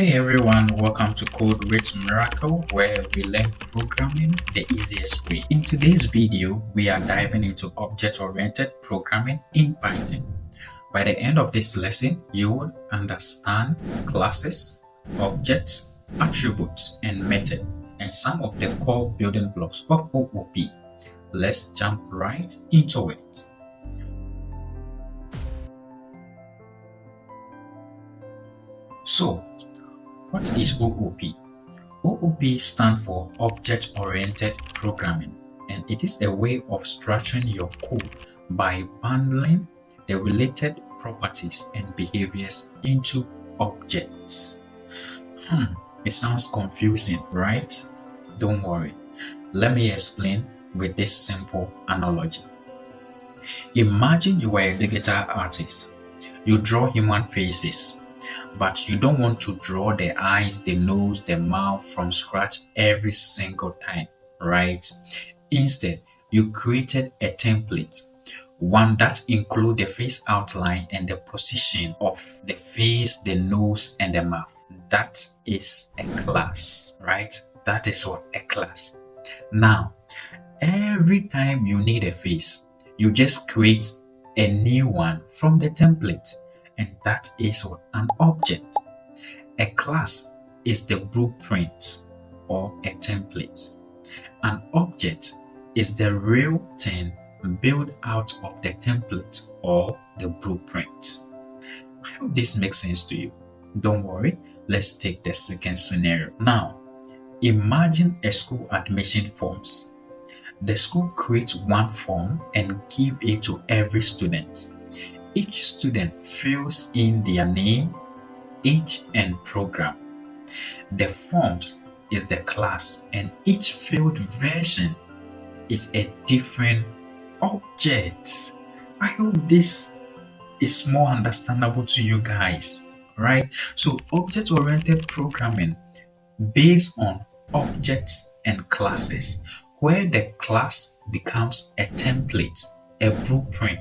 Hey everyone, welcome to Code with Miracle, where we learn programming the easiest way. In today's video, we are diving into object-oriented programming in Python. By the end of this lesson, you will understand classes, objects, attributes, and method, and some of the core building blocks of OOP. Let's jump right into it. So, what is OOP? OOP stands for Object-Oriented Programming, and it is a way of structuring your code by bundling the related properties and behaviors into objects. It sounds confusing, right? Don't worry. Let me explain with this simple analogy. Imagine you are a digital artist. You draw human faces, but you don't want to draw the eyes, the nose, the mouth from scratch every single time, right? Instead, you created a template, one that includes the face outline and the position of the face, the nose, and the mouth. That is a class, right? That is what a class. Now, every time you need a face, you just create a new one from the template. And that is what an object. A class is the blueprint or a template. An object is the real thing built out of the template or the blueprint. I hope this makes sense to you. Don't worry, let's take the second scenario. Now, imagine a school admission forms. The school creates one form and gives it to every student. Each student fills in their name, age, and program. The forms is the class, and each filled version is a different object. I hope this is more understandable to you guys, right? So object-oriented programming based on objects and classes, where the class becomes a template, a blueprint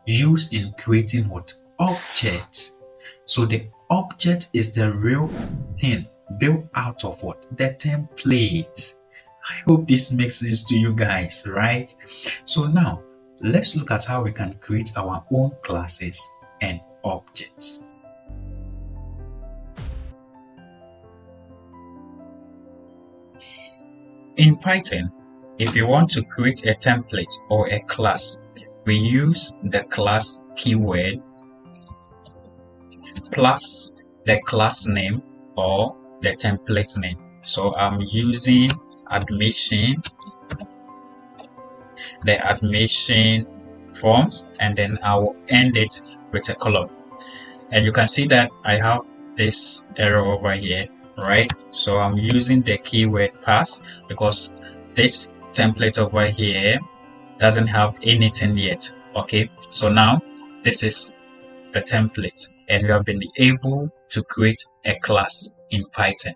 used in creating what? Objects. So the object is the real thing built out of what? The template. I hope this makes sense to you guys, right? So now, let's look at how we can create our own classes and objects. In Python, if you want to create a template or a class, we use the class keyword plus the class name or the template name. So I'm using admission, the admission forms, and then I will end it with a colon. And you can see that I have this error over here, right? So I'm using the keyword pass because this template over here doesn't have anything yet. Okay, so now this is the template, and we have been able to create a class in Python.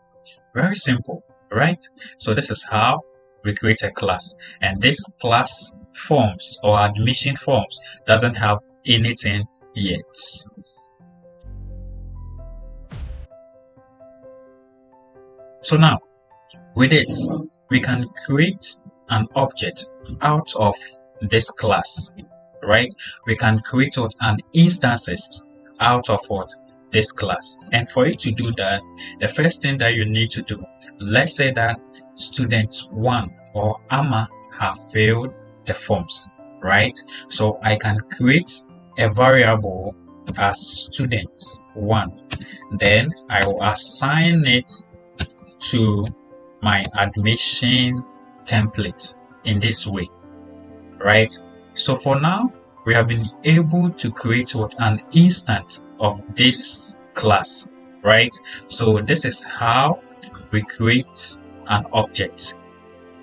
Very simple, right? So this is how we create a class, and this class forms or admission forms doesn't have anything yet. So now with this, we can create an object out of this class, right? We can create an instances out of what? This class. And for you to do that, the first thing that you need to do, let's say that student 1 or Amma have filled the forms, right? So I can create a variable as student 1. Then I will assign it to my admission template in this way, right? So for now, we have been able to create an instance of this class, right? So this is how we create an object,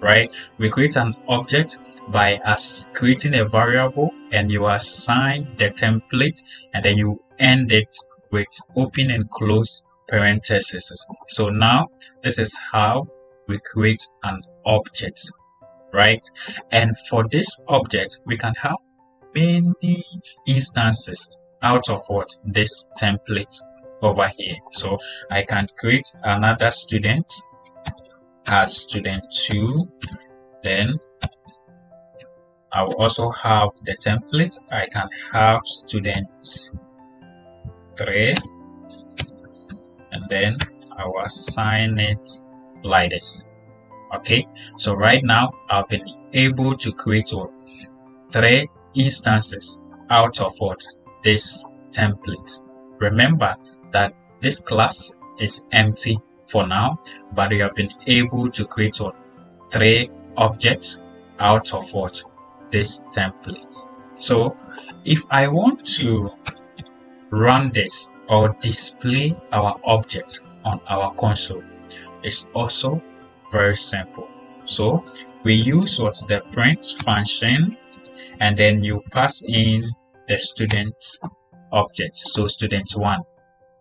right? We create an object by creating a variable, and you assign the template, and then you end it with open and close parentheses. So now this is how we create an object, right? And for this object, we can have many instances out of what? This template over here. So I can create another student as student 2. Then I will also have the template. I can have student 3, and then I will assign it like this. Okay, so right now I've been able to create 3 instances out of this template. Remember that this class is empty for now, but we have been able to create 3 objects out of this template. So if I want to run this or display our object on our console, it's also very simple. So we use the print function, and then you pass in the student object. So student 1,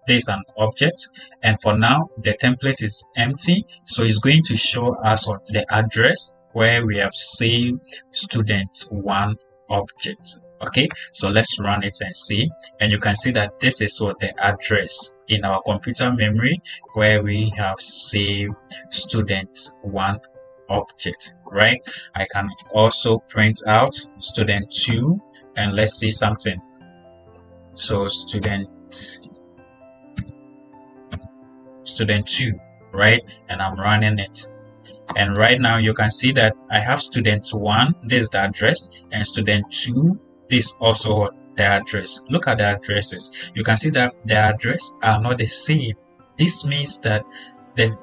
this is an object, and for now the template is empty, so it's going to show us the address where we have saved student 1 object. Okay, so let's run it and see, and you can see that this is the address in our computer memory where we have saved student 1 object, right? I can also print out student 2, and let's see something. So student 2, right? And I'm running it, and right now you can see that I have student 1, this is the address, and student 2, this is also the address. Look at the addresses. You can see that the address are not the same. This means that the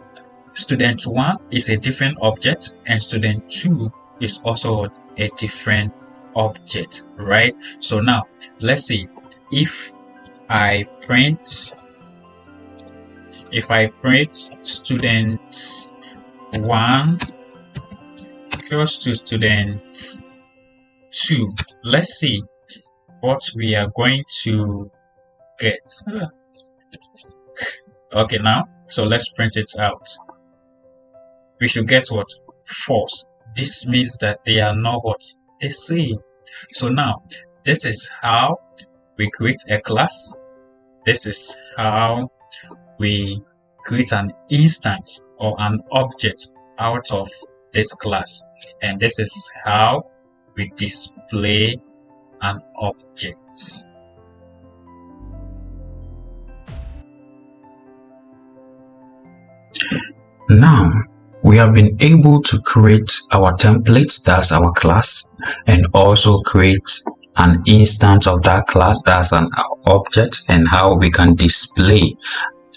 student 1 is a different object, and student 2 is also a different object, right? So now let's see if I print student 1 equals to student 2. Let's see what we are going to get. Okay, now so let's print it out. We should get false. This means that they are not the same. So now this is how we create a class. This is how we create an instance or an object out of this class, and this is how we display an object. Now we have been able to create our template, that's our class, and also create an instance of that class, that's an object, and how we can display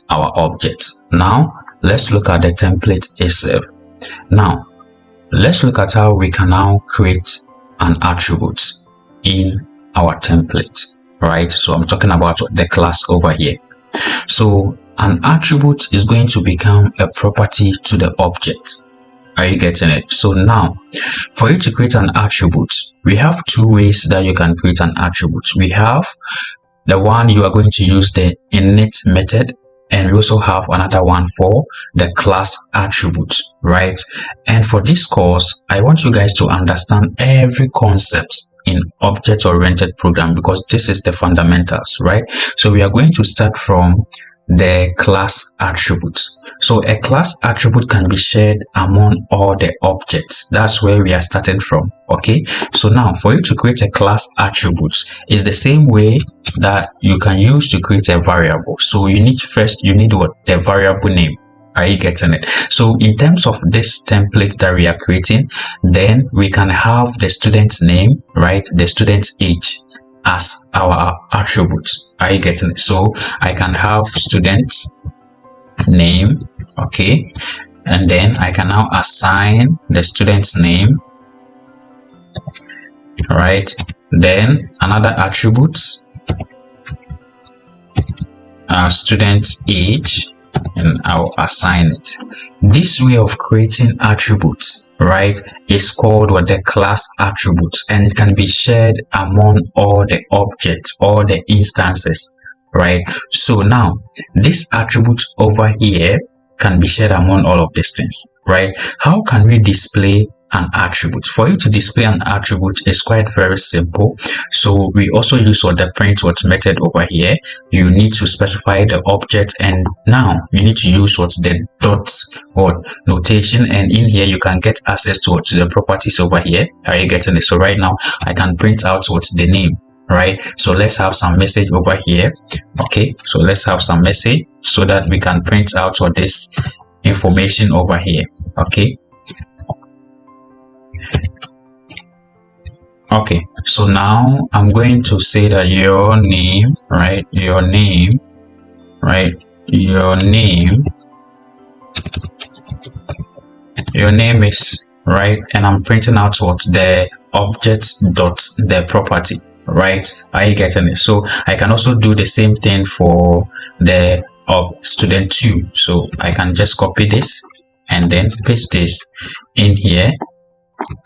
our object. Now let's look at the template itself. Now let's look at how we can now create an attribute in our template, right? So I'm talking about the class over here. So an attribute is going to become a property to the object. Are you getting it? So now for you to create an attribute, we have 2 ways that you can create an attribute. We have the one you are going to use the init method, and we also have another one for the class attribute, right? And for this course, I want you guys to understand every concept in object-oriented program, because this is the fundamentals, right? So we are going to start from the class attributes. So a class attribute can be shared among all the objects. That's where we are starting from. Okay, so now for you to create a class attribute is the same way that you can use to create a variable. So you need the variable name. Are you getting it? So in terms of this template that we are creating, then we can have the student's name, right? The student's age as our attribute. Are you getting it? So I can have student's name, okay, and then I can now assign the student's name, right? Then another attribute, student's age, and I'll assign it. This way of creating attributes, right, is called the class attributes, and it can be shared among all the objects, all the instances, right? So now this attribute over here can be shared among all of these things, right? How can we display an attribute. For you to display an attribute is quite very simple. So we also use what the print what method over here. You need to specify the object, and now you need to use what the dots or notation, and in here you can get access to the properties over here. Are you getting it? So right now I can print out what's the name, right? So let's have some message over here. Okay, so let's have some message so that we can print out all this information over here. Okay, so now I'm going to say that your name, right? Your name is right, and I'm printing out what the object dot the property, right? Are you getting it? So I can also do the same thing for the student 2. So I can just copy this and then paste this in here.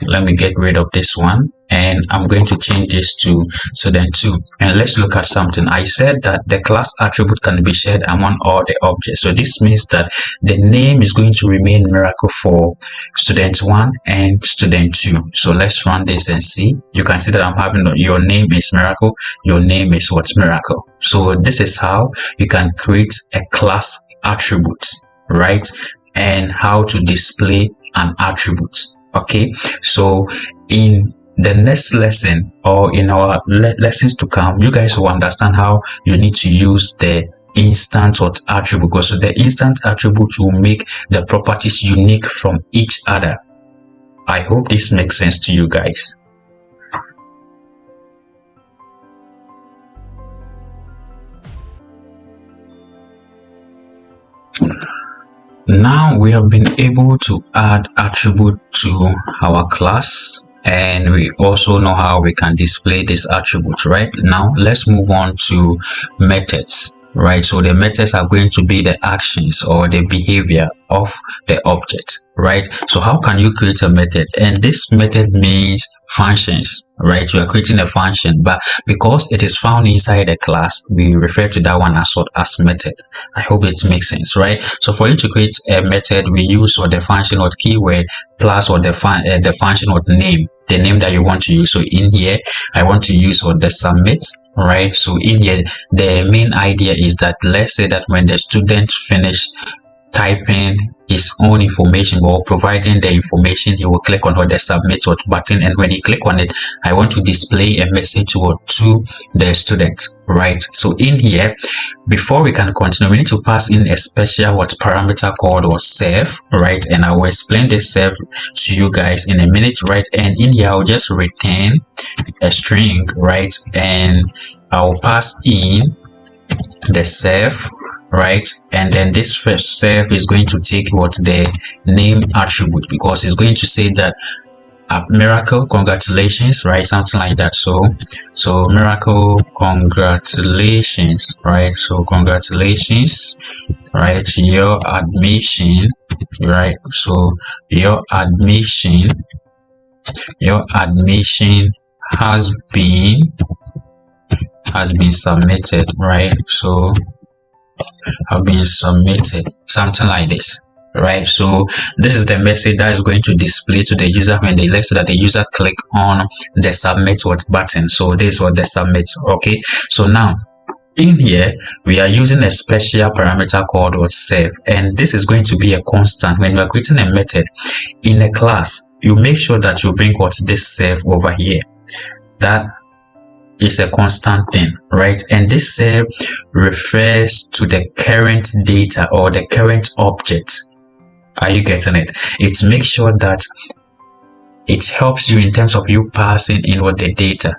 Let me get rid of this one, and I'm going to change this to student 2. And let's look at something. I said that the class attribute can be shared among all the objects. So this means that the name is going to remain Miracle for student 1 and student 2. So let's run this and see. You can see that I'm having your name is Miracle, your name is what's Miracle. So this is how you can create a class attribute, right? And how to display an attribute. Okay, so in the next lesson or in our lessons to come, you guys will understand how you need to use the instant or attribute, because the instant attribute will make the properties unique from each other. I hope this makes sense to you guys. Now we have been able to add attribute to our class, and we also know how we can display this attribute. Right now, let's move on to methods. Right, so the methods are going to be the actions or the behavior of the object. Right, so how can you create a method? And this method means functions. Right, you are creating a function, but because it is found inside the class, we refer to that one as method. I hope it makes sense, right? So for you to create a method, we use or the function or keyword plus or the function or the name that you want to use. So in here I want to use or the submit, right? So in here the main idea is that, let's say that when the student finish typing his own information or providing the information, he will click on the submit button, and when he click on it, I want to display a message to the student, right? So in here, before we can continue, we need to pass in a special parameter called serve, right? And I will explain this serve to you guys in a minute, right? And in here I'll just return a string, right? And I'll pass in the serve, right? And then this first serve is going to take the name attribute, because it's going to say that Miracle, congratulations, right? Something like that. So Miracle, congratulations, right? So congratulations, right? Your admission, right? So your admission has been submitted, right? So have been submitted, something like this, right? So this is the message that is going to display to the user when they let's say that the user click on the submit button. So this is what the submit. Okay, so now in here we are using a special parameter called serve, and this is going to be a constant. When you are creating a method in a class, you make sure that you bring this serve over here. That is a constant thing, right? And this serve refers to the current data or the current object. Are you getting it? It makes sure that it helps you in terms of you passing in the data.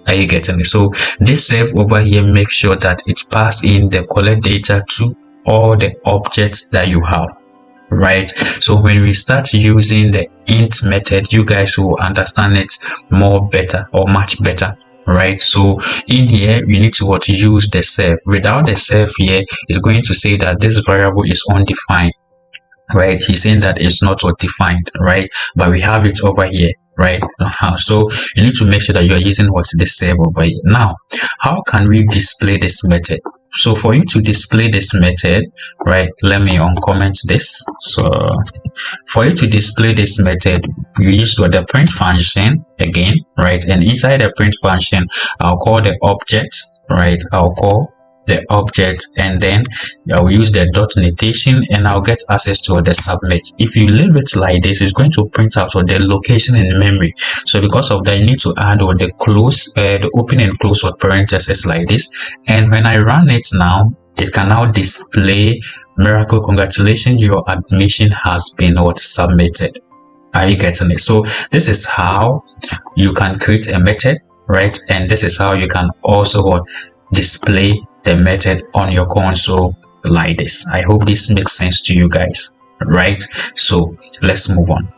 Are you getting it? So this serve over here makes sure that it passes in the collect data to all the objects that you have, right? So when we start using the int method, you guys will understand it more better or much better, right? So in here we need to use the serve. Without the serve here, it's going to say that this variable is undefined, right? He's saying that it's not defined, right? But we have it over here, right? So you need to make sure that you are using the serve over here. Now, how can we display this method? So for you to display this method, right, let me uncomment this. So for you to display this method, you use the print function again, right? And inside the print function, I'll call the object, right? I'll call the object, and then I'll use the dot notation, and I'll get access to the submit. If you leave it like this, it's going to print out the location in memory. So because of that, you need to add the close, the open and close parentheses like this. And when I run it now, it can now display miracle, congratulations, your admission has been submitted. Are you getting it? So this is how you can create a method, right? And this is how you can also display the method on your console like this. I hope this makes sense to you guys, right? So let's move on.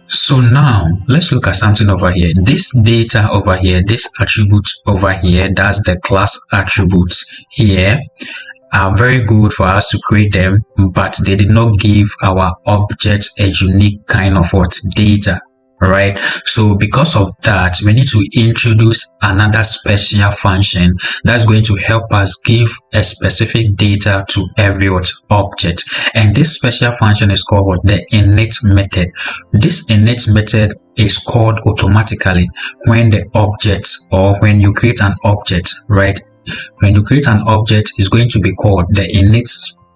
So now let's look at something over here. This data over here, this attribute over here, that's the class attributes here, are very good for us to create them, but they did not give our object a unique kind of data, right? So because of that, we need to introduce another special function that's going to help us give a specific data to every object. And this special function is called the init method. This init method is called automatically when the object, or when you create an object, right? When you create an object, is going to be called the init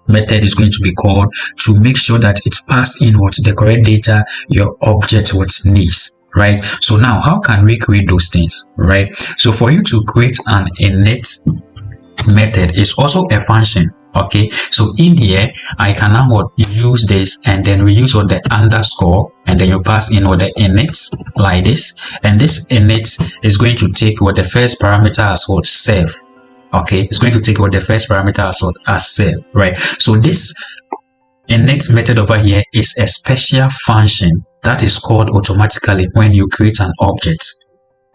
method, is going to be called to make sure that it passes in the correct data your object needs, right? So now how can we create those things, right? So for you to create an init method is also a function, okay? So in here I can now use this, and then we use the underscore, and then you pass in the init like this, and this init is going to take the first parameter as self. Okay, it's going to take the first parameter as self, right? So this init method over here is a special function that is called automatically when you create an object.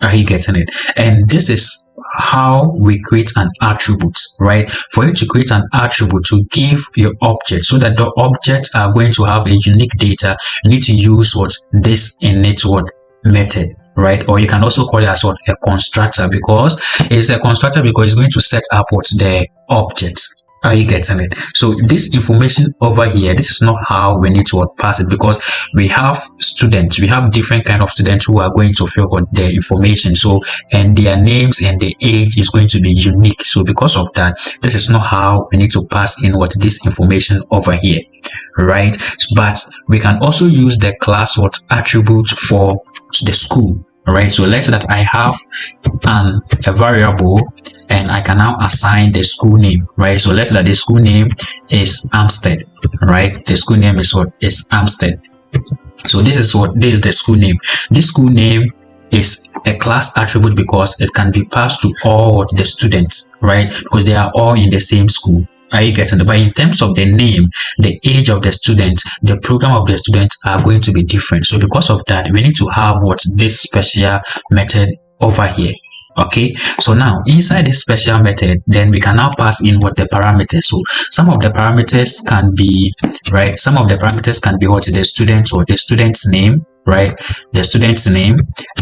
Are you getting it? And this is how we create an attribute, right? For you to create an attribute to give your object, so that the objects are going to have a unique data, you need to use this init method, right? Or you can also call it as a constructor, because it's a constructor because it's going to set up the object. Are you getting it? So this information over here, this is not how we need to pass it, because we have students, we have different kind of students who are going to fill out their information, so, and their names and the age is going to be unique. So because of that, this is not how we need to pass in this information over here, right? But we can also use the class attribute for the school, right? So let's say that I have a variable, and I can now assign the school name, right? So let's say that the school name is Amstead, right? The school name is is Amstead. So this is the school name. This school name is a class attribute because it can be passed to all the students, right? Because they are all in the same school. Are you getting it? But in terms of the name, the age of the student, the program of the students are going to be different. So because of that, we need to have this special method over here. Okay, so now inside this special method, then we can now pass in the parameters. So some of the parameters can be, right, some of the parameters can be the student or the student's name, right? The student's name,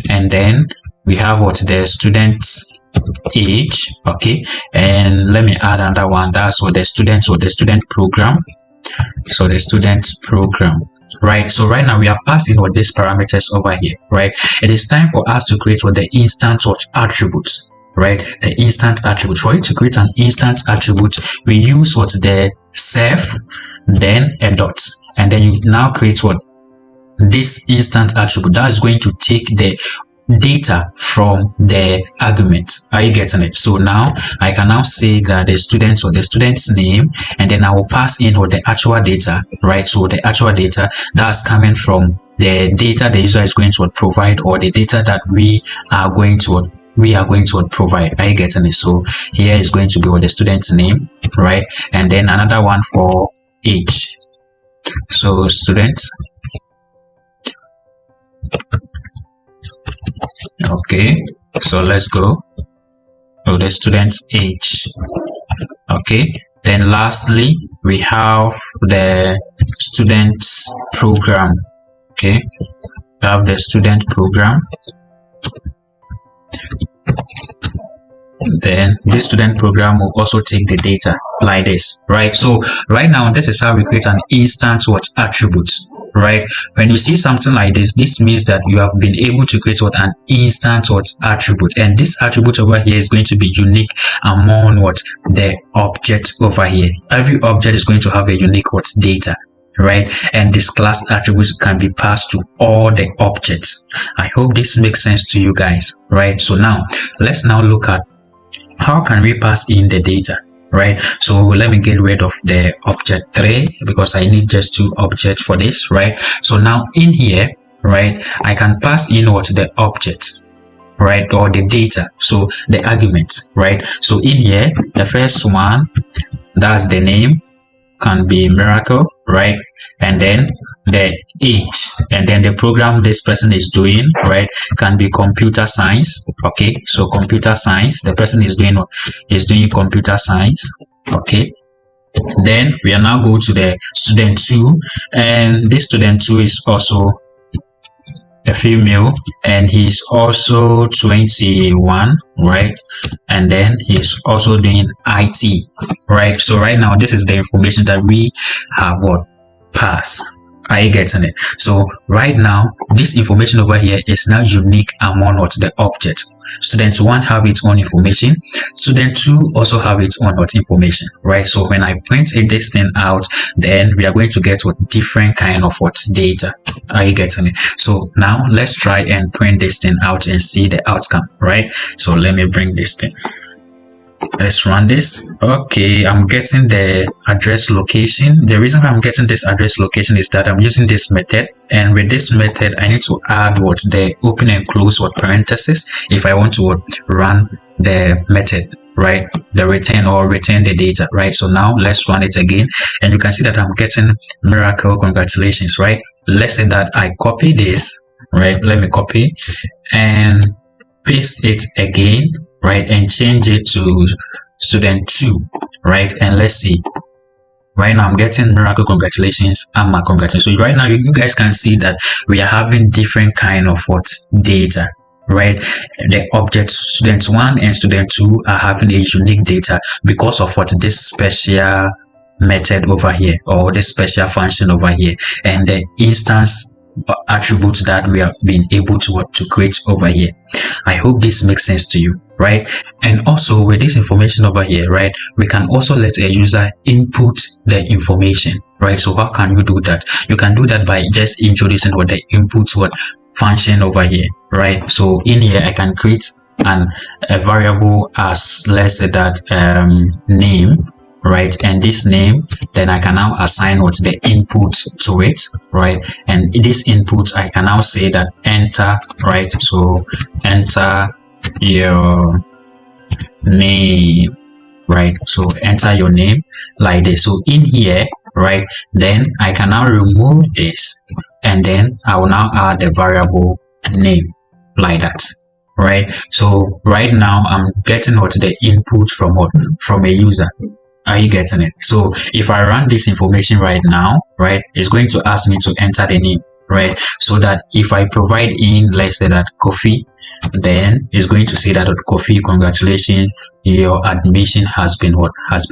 and then we have the student's age, okay? And let me add another one, that's the student or the student program. So the student's program, right? So right now we have passed in these parameters over here, right? It is time for us to create the instant attributes, right? The instant attribute. For you to create an instant attribute, we use the self, then a dot, and then you now create this instant attribute that is going to take the data from the argument. Are you getting it? So now I can now say that the student or the student's name, and then I will pass in the actual data, right? So the actual data that's coming from the data the user is going to provide, or the data that we are going to provide. Are you getting it? So here is going to be the student's name, right? And then another one for age. So student. Okay, so let's go to the student's age. Okay, then lastly we have the student's program. Okay, we have the student program. Then this student program will also take the data like this, right? So right now, this is how we create an instant what attribute, right? When you see something like this means that you have been able to create what an instant what attribute, and this attribute over here is going to be unique among what the object over here. Every object is going to have a unique what data, right? And this class attributes can be passed to all the objects. I hope this makes sense to you guys, right? So now let's now look at how can we pass in the data, right? So let me get rid of the object 3 because I need just 2 objects for this, right? So now in here, right, I can pass in what the object, right, or the data, so the arguments, right? So in here, the first one, that's the name, can be miracle, right? And then the age, and then the program this person is doing, right, can be computer science. Okay, so computer science, the person is doing computer science. Okay, then we are now go to the student 2, and this student 2 is also a female, and he's also 21, right? And then he's also doing IT, right? So right now, this is the information that we have what pass. Are you getting it? So right now, this information over here is now unique among what the object. Student 1 have its own information. Student 2 also have its own what information, right? So when I print this thing out, then we are going to get what different kind of what data. Are you getting it? So now let's try and print this thing out and see the outcome, right? So let me bring this thing. Let's run this. Okay, I'm getting the address location. The reason why I'm getting this address location is that I'm using this method, and with this method I need to add what the open and close what parentheses if I want to run the method, right, the return or return the data, right? So now let's run it again, and you can see that I'm getting miracle, congratulations, right? Let's say that I copy this, right? Let me copy and paste it again, right, and change it to student 2, right? And let's see. Right now I'm getting miracle, congratulations, Amma, congratulations. So right now you guys can see that we are having different kind of what data, right? The object student 1 and student 2 are having a unique data because of what this special method over here, or this special function over here, and the instance attributes that we have been able to create over here. I hope this makes sense to you, right? And also with this information over here, right, we can also let a user input the information, right? So how can you do that? You can do that by just introducing what the input function over here, right? So in here I can create a variable as, let's say that name, right? And this name, then I can now assign what's the input to it, right? And this input I can now say that enter, right? So enter your name, right? So enter your name like this. So in here, right, then I can now remove this, and then I will now add the variable name like that, right? So right now I'm getting what the input from a user. Are you getting it? So if I run this information right now, right, it's going to ask me to enter the name, right? So that if I provide in, let's say that Kofi, then it's going to say that Kofi, congratulations, your admission has been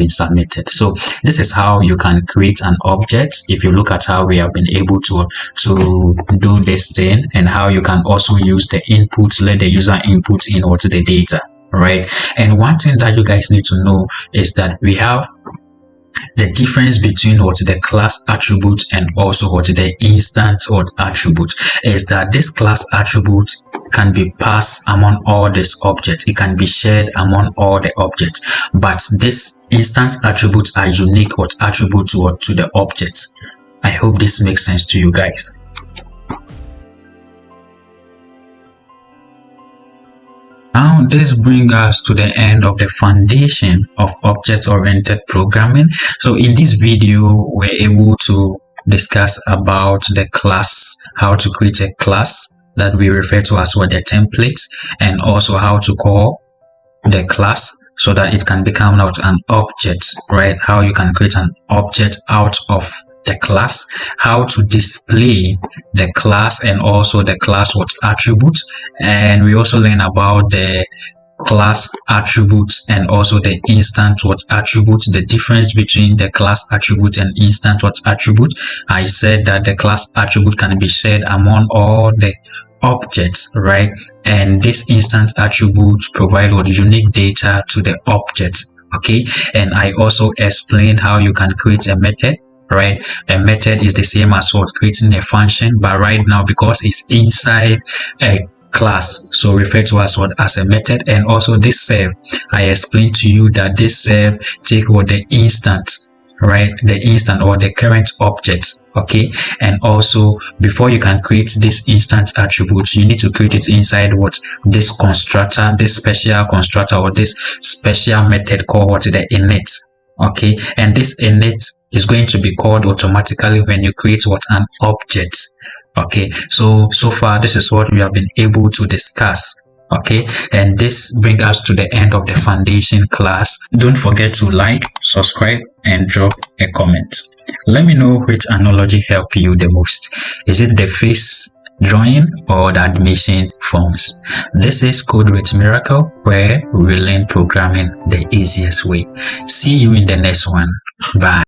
submitted. So this is how you can create an object. If you look at how we have been able to do this thing, and how you can also use the inputs, let the user input in what the data, right? And one thing that you guys need to know is that we have the difference between what the class attribute and also what the instance or attribute is, that this class attribute can be passed among all these objects. It can be shared among all the objects, but this instance attributes are unique what attribute to the objects. I hope this makes sense to you guys. Now, this brings us to the end of the foundation of object-oriented programming. So in this video, we're able to discuss about the class, how to create a class that we refer to as the template, and also how to call the class so that it can become out an object, right? How you can create an object out of the class, how to display the class, and also the class attributes. And we also learn about the class attributes and also the instance what attribute. The difference between the class attribute and instance what attribute, I said that the class attribute can be shared among all the objects, right? And this instance attributes provide what unique data to the object. Okay, and I also explained how you can create a method, right? A method is the same as what creating a function, but right now because it's inside a class, so refer to as what as a method. And also this serve, I explained to you that this serve take what the instance, right? The instant or the current object. Okay, and also before you can create this instance attribute, you need to create it inside what this constructor, this special constructor or this special method called what the init. Okay, and this init is going to be called automatically when you create what an object. Okay, so far this is what we have been able to discuss. Okay, and this brings us to the end of the foundation class. Don't forget to like, subscribe, and drop a comment. Let me know which analogy helped you the most. Is it the face drawing or the admission forms? This is Code with Miracle, where we learn programming the easiest way. See you in the next one. Bye.